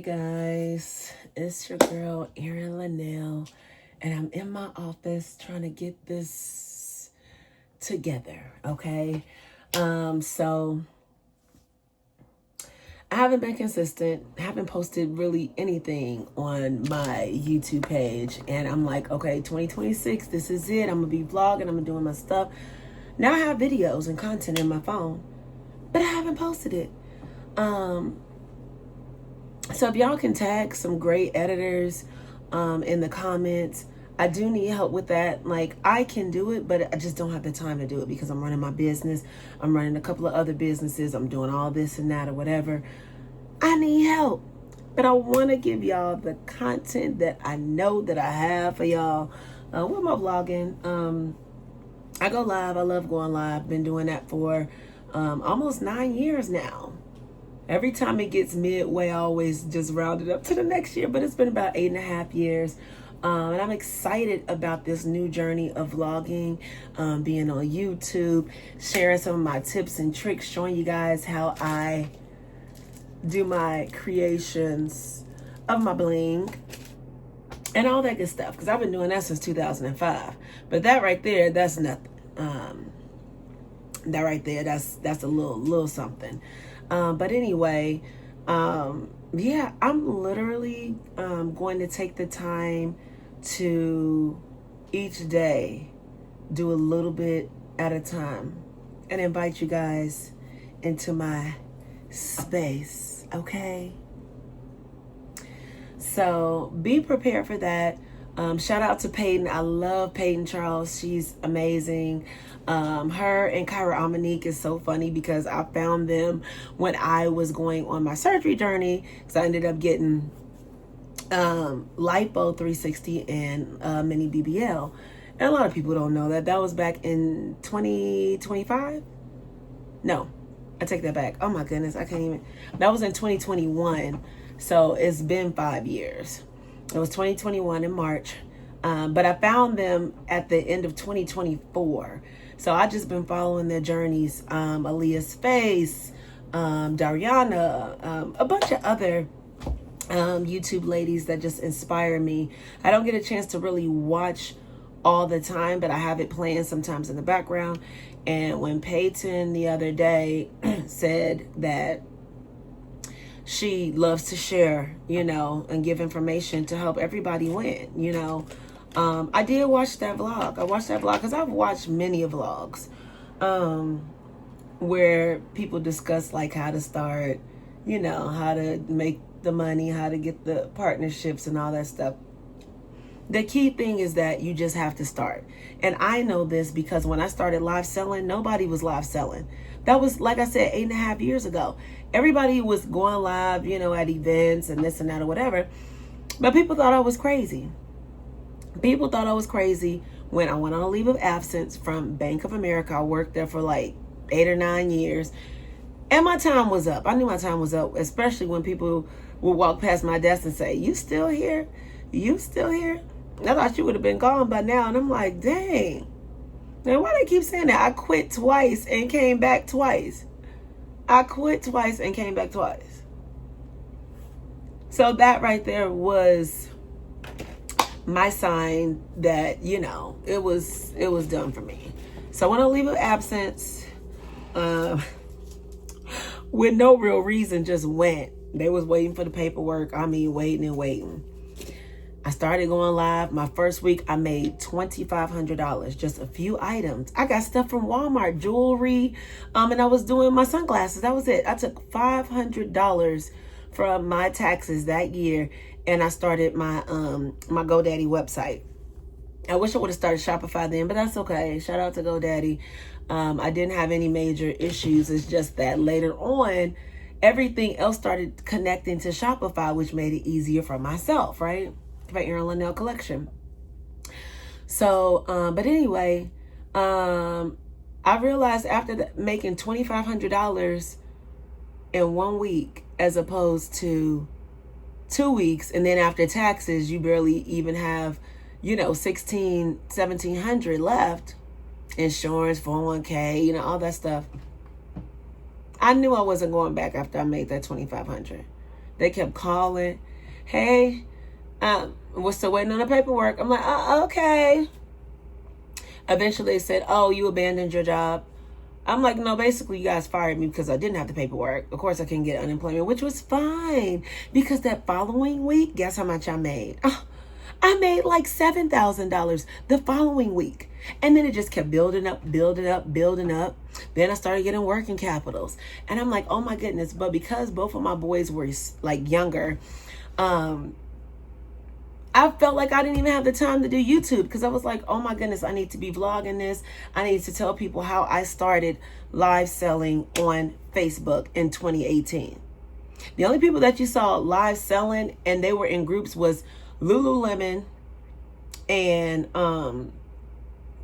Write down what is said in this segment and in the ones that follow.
Guys, it's your girl Erin Lynelle, and I'm in my office trying to get this together. Okay, so I haven't been consistent, haven't posted really anything on my YouTube page, and I'm like, okay, 2026, this is it. I'm gonna be vlogging, I'm gonna doing my stuff. Now I have videos and content in my phone, but I haven't posted it. So if y'all can tag some great editors in the comments, I do need help with that. Like, I can do it, but I just don't have the time to do it because I'm running my business. I'm running a couple of other businesses. I'm doing all this and that or whatever. I need help. But I want to give y'all the content that I know that I have for y'all with my vlogging. I go live. I love going live. Been doing that for almost 9 years now. Every time it gets midway, I always just round it up to the next year, but it's been about 8.5 years. And I'm excited about this new journey of vlogging, being on YouTube, sharing some of my tips and tricks, showing you guys how I do my creations of my bling and all that good stuff. Because I've been doing that since 2005. But that right there, that's nothing. That right there, that's a little something. But anyway, yeah, I'm literally going to take the time to each day do a little bit at a time and invite you guys into my space, okay? So be prepared for that. Shout out to Peyton. I love Peyton Charles. She's amazing. Her and Kyra Amanique is so funny because I found them when I was going on my surgery journey, because I ended up getting lipo 360 and mini BBL. And a lot of people don't know that. That was back in 2025. No, I take that back. Oh my goodness, I can't even. That was in 2021. So it's been 5 years. It was 2021 in March. But I found them at the end of 2024. So I just been following their journeys. Aaliyah's Face, Dariana, a bunch of other YouTube ladies that just inspire me. I don't get a chance to really watch all the time, but I have it playing sometimes in the background. And when Peyton the other day said that she loves to share, and give information to help everybody win, I did watch that vlog. I watched that vlog because I've watched many vlogs where people discuss like how to start, how to make the money, how to get the partnerships and all that stuff. The key thing is that you just have to start. And I know this because when I started live selling, nobody was live selling. That was, like I said, 8.5 years ago. Everybody was going live, at events and this and that or whatever. But people thought I was crazy. People thought I was crazy when I went on a leave of absence from Bank of America. I worked there for like 8 or 9 years. And my time was up. I knew my time was up, especially when people would walk past my desk and say, "You still here? You still here?" I thought you would have been gone by now. And I'm like, dang. Now, why they keep saying that? I quit twice and came back twice. I quit twice and came back twice. So that right there was my sign that, it was done for me. So when I leave of absence, with no real reason, just went. They was waiting for the paperwork. Waiting and waiting. I started going live. My first week, I made $2,500, just a few items. I got stuff from Walmart, jewelry, and I was doing my sunglasses. That was it. I took $500 from my taxes that year, and I started my my GoDaddy website. I wish I would have started Shopify then, but that's okay. Shout out to GoDaddy. I didn't have any major issues. It's just that later on, everything else started connecting to Shopify, which made it easier for myself, right? By Erin Lynelle collection. So, but anyway, I realized after making $2,500 in 1 week, as opposed to 2 weeks, and then after taxes, you barely even have, $1,700 left, insurance, 401k, all that stuff. I knew I wasn't going back after I made that $2,500. They kept calling. Hey, we're still waiting on the paperwork. I'm like, okay. Eventually they said, oh, you abandoned your job. I'm like, no, basically you guys fired me because I didn't have the paperwork. Of course I couldn't get unemployment, which was fine. Because that following week, guess how much I made? I made like $7,000 the following week. And then it just kept building up. Then I started getting working capitals. And I'm like, oh my goodness. But because both of my boys were like younger, I felt like I didn't even have the time to do YouTube because I was like, oh my goodness, I need to be vlogging this. I need to tell people how I started live selling on Facebook in 2018. The only people that you saw live selling and they were in groups was Lululemon and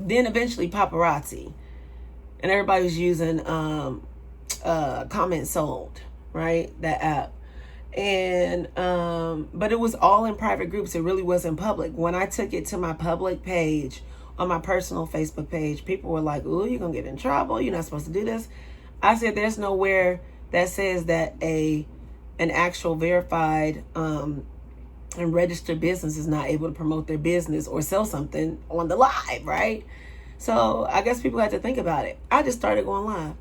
then eventually Paparazzi. And everybody was using Comment Sold, right? That app. And but it was all in private groups. It really wasn't public. When I took it to my public page on my personal Facebook page, people were like, "Ooh, you're gonna get in trouble. You're not supposed to do this." I said, "There's nowhere that says that an actual verified and registered business is not able to promote their business or sell something on the live, right?" So I guess people had to think about it. I just started going live.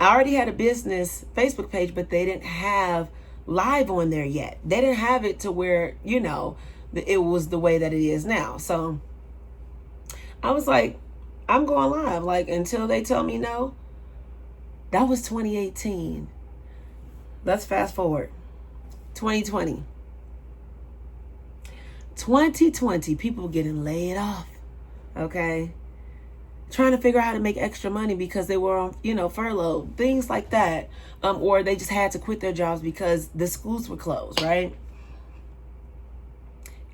I already had a business Facebook page, but they didn't have live on there yet. They didn't have it to where, you know, it was the way that it is now. So I was like, I'm going live, like, until they tell me no. That was 2018. Let's fast forward. 2020. 2020, people getting laid off. Okay. Trying to figure out how to make extra money because they were on, you know, furlough, things like that. Or they just had to quit their jobs because the schools were closed, right?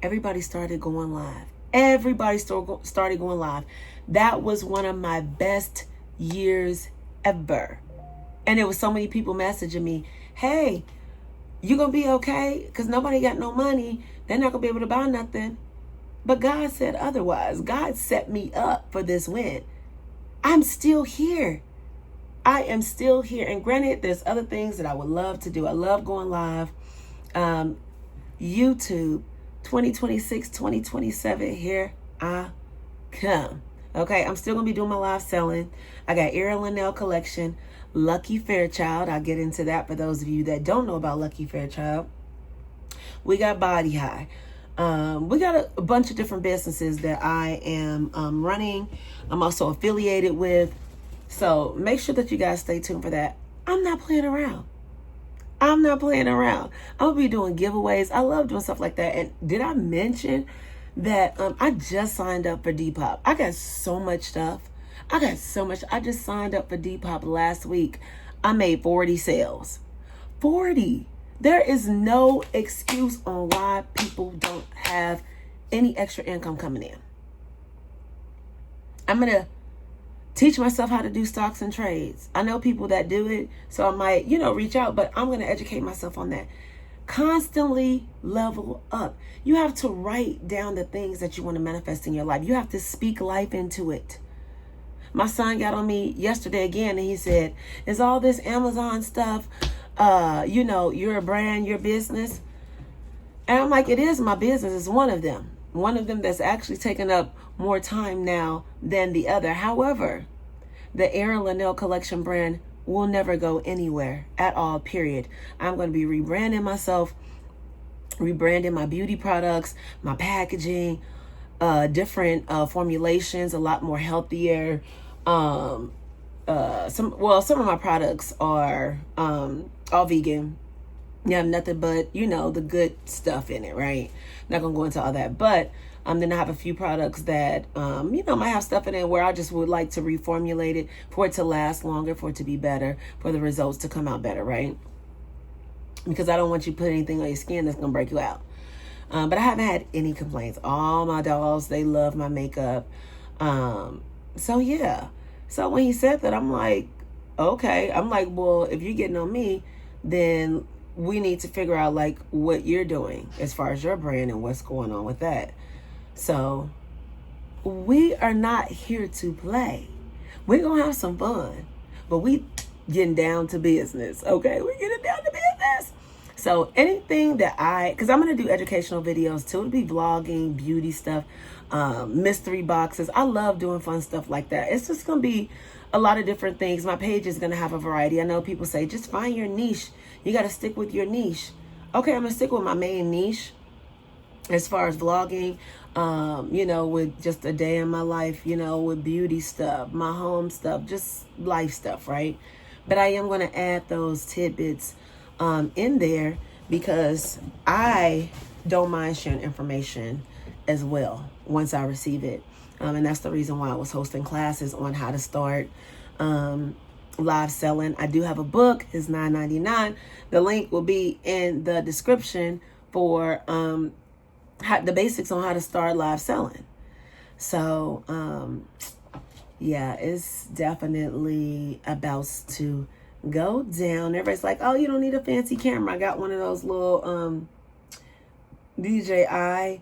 Everybody started going live. Everybody started going live. That was one of my best years ever. And there was so many people messaging me, hey, you gonna be okay? Because nobody got no money. They're not gonna be able to buy nothing. But God said otherwise. God set me up for this win. I'm still here. I am still here. And granted, there's other things that I would love to do. I love going live. YouTube, 2026, 2027, here I come. Okay, I'm still going to be doing my live selling. I got Erin Lynelle collection, Lucky Fairchild. I'll get into that for those of you that don't know about Lucky Fairchild. We got Body High. We got a bunch of different businesses that I am running. I'm also affiliated with. So make sure that you guys stay tuned for that. I'm not playing around. I'm not playing around. I'm going to be doing giveaways. I love doing stuff like that. And did I mention that I just signed up for Depop? I got so much stuff. I just signed up for Depop last week. I made 40 sales. 40. There is no excuse on why people don't have any extra income coming in. I'm going to teach myself how to do stocks and trades. I know people that do it, so I might, reach out, but I'm going to educate myself on that. Constantly level up. You have to write down the things that you want to manifest in your life. You have to speak life into it. My son got on me yesterday again, and he said, is all this Amazon stuff, you're a brand, your business? And I'm like, it is my business. It's one of them. One of them that's actually taken up more time now than the other. However, the Erin Lynelle collection brand will never go anywhere at all, period. I'm going to be rebranding myself, rebranding my beauty products, my packaging, different formulations, a lot more healthier. Some of my products are all vegan. You have nothing but, the good stuff in it, right? Not going to go into all that. But then I have a few products that, might have stuff in it where I just would like to reformulate it for it to last longer, for it to be better, for the results to come out better, right? Because I don't want you to put anything on your skin that's going to break you out. But I haven't had any complaints. All my dolls, they love my makeup. So, yeah. So when he said that, I'm like, okay. I'm like, well, if you're getting on me, then we need to figure out like what you're doing as far as your brand and what's going on with that. So we are not here to play. We're going to have some fun, but we getting down to business. Okay. We're getting down to business. So anything that because I'm going to do educational videos too. It'll be vlogging, beauty stuff, mystery boxes. I love doing fun stuff like that. It's just going to be a lot of different things. My page is going to have a variety. I know people say, just find your niche. You got to stick with your niche. Okay, I'm going to stick with my main niche as far as vlogging, you know, with just a day in my life, you know, with beauty stuff, my home stuff, just life stuff, right? But I am going to add those tidbits in there because I don't mind sharing information as well once I receive it. And that's the reason why I was hosting classes on how to start live selling. I do have a book. It's $9.99. The link will be in the description for the basics on how to start live selling. So yeah, it's definitely about to go down. Everybody's like, oh, you don't need a fancy camera. I got one of those little DJI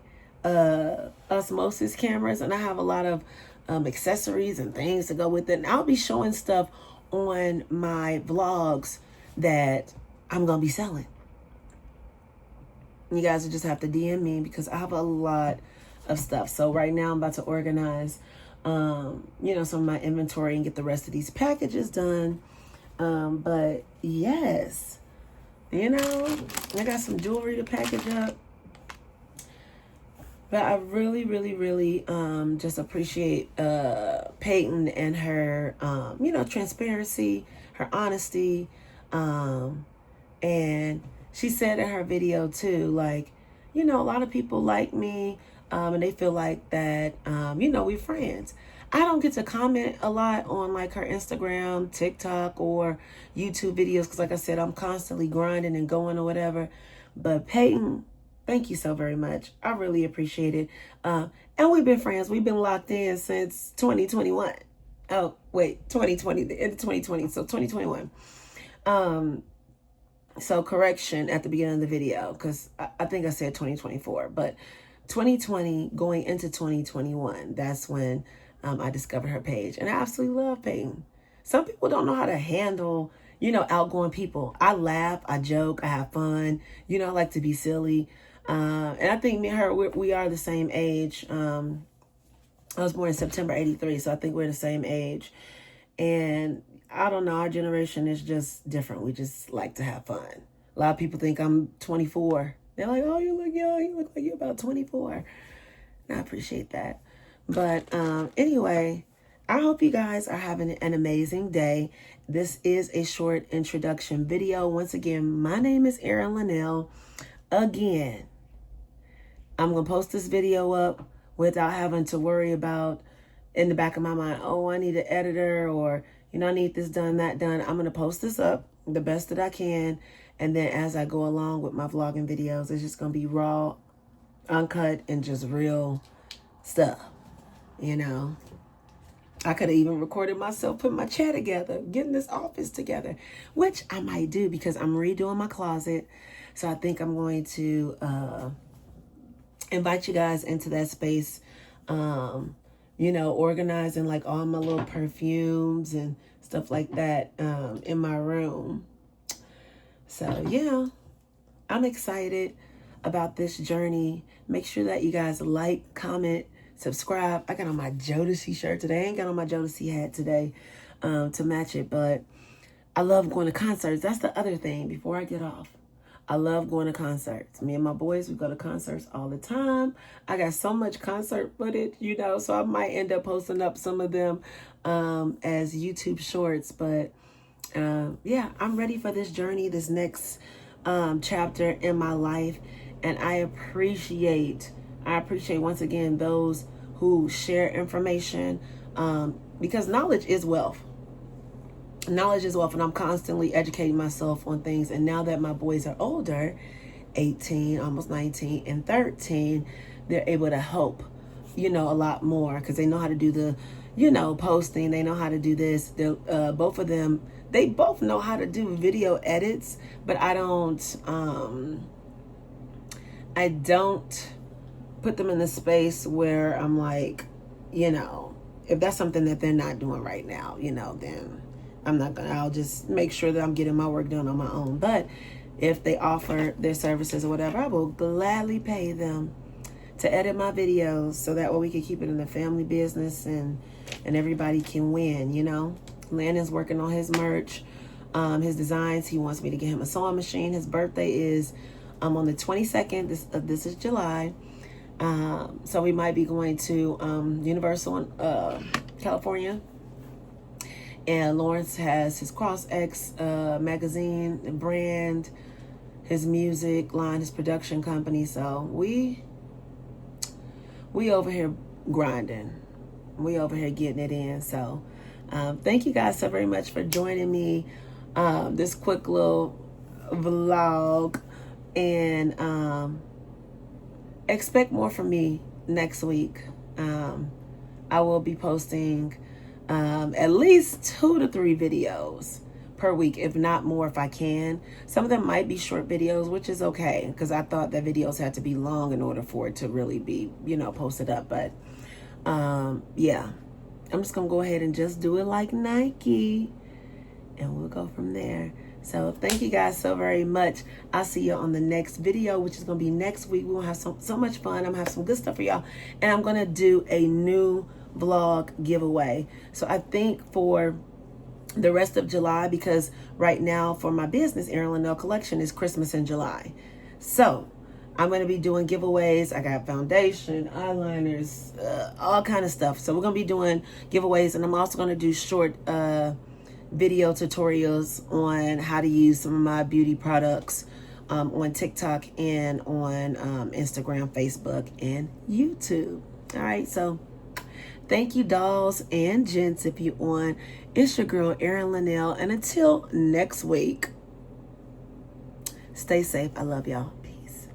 osmosis cameras, and I have a lot of accessories and things to go with it. And I'll be showing stuff on my vlogs that I'm gonna be selling. You guys will just have to DM me because I have a lot of stuff. So right now I'm about to organize, you know, some of my inventory and get the rest of these packages done. But yes, you know, I got some jewelry to package up. But I really, really, really just appreciate Peyton and her, you know, transparency, her honesty. And she said in her video too, like, you know, a lot of people like me and they feel like that, you know, we're friends. I don't get to comment a lot on like her Instagram, TikTok, or YouTube videos because like I said, I'm constantly grinding and going or whatever. But Peyton, thank you so very much. I really appreciate it. And we've been friends. We've been locked in since 2021. Oh, wait, 2020, the end of 2020. So 2021. So correction at the beginning of the video, because I think I said 2024, but 2020 going into 2021, that's when I discovered her page. And I absolutely love Peyton. Some people don't know how to handle, you know, outgoing people. I laugh, I joke, I have fun. You know, I like to be silly. And I think me and her, we are the same age. I was born in September 83, so I think we're the same age. And I don't know, our generation is just different. We just like to have fun. A lot of people think I'm 24. They're like, oh, you look young. You look like you're about 24. And I appreciate that. But anyway, I hope you guys are having an amazing day. This is a short introduction video. Once again, my name is Erin Lynelle. Again, I'm going to post this video up without having to worry about in the back of my mind, oh, I need an editor, or, you know, I need this done, that done. I'm going to post this up the best that I can. And then as I go along with my vlogging videos, it's just going to be raw, uncut, and just real stuff, you know. I could have even recorded myself putting my chair together, getting this office together, which I might do because I'm redoing my closet. So I think I'm going to invite you guys into that space, you know, organizing like all my little perfumes and stuff like that in my room. So yeah, I'm excited about this journey. Make sure that you guys like, comment, subscribe. I got on my Jodeci shirt today. I ain't got on my Jodeci hat today to match it, but I love going to concerts. That's the other thing before I get off. I love going to concerts. Me and my boys, we go to concerts all the time. I got so much concert footage, you know, so I might end up posting up some of them as YouTube shorts. But yeah, I'm ready for this journey, this next chapter in my life. And I appreciate once again those who share information because knowledge is wealth. Knowledge is wealth, and I'm constantly educating myself on things. And now that my boys are older, 18, almost 19, and 13, they're able to help, you know, a lot more because they know how to do the, you know, posting. They know how to do this. Both of them, they both know how to do video edits, but I don't put them in the space where I'm like, you know, if that's something that they're not doing right now, you know, then I'll just make sure that I'm getting my work done on my own. But if they offer their services or whatever, I will gladly pay them to edit my videos so that way we can keep it in the family business and everybody can win, you know. Landon's working on his merch, his designs. He wants me to get him a sewing machine. His birthday is on the 22nd. This is July. So we might be going to Universal, California. And Lawrence has his Cross X magazine and brand, his music line, his production company. So we over here grinding. We over here getting it in. So thank you guys so very much for joining me. This quick little vlog. And expect more from me next week. I will be posting at least 2 to 3 videos per week, if not more if I can. Some of them might be short videos, which is okay, because I thought that videos had to be long in order for it to really be, you know, posted up. But yeah, I'm just gonna go ahead and just do it like Nike, and we'll go from there. So thank you guys so very much. I'll see you on the next video, which is gonna be next week. We're gonna have so much fun. I'm gonna have some good stuff for y'all, and I'm gonna do a new vlog giveaway. So I think for the rest of July, because right now for my business, Erin Lynelle Collection, is Christmas in July. So I'm going to be doing giveaways. I got foundation, eyeliners, all kind of stuff. So we're going to be doing giveaways, and I'm also going to do short video tutorials on how to use some of my beauty products on TikTok and on Instagram, Facebook, and YouTube. All right, so thank you, dolls and gents, if you on. It's your girl, Erin Lynelle. And until next week, stay safe. I love y'all. Peace.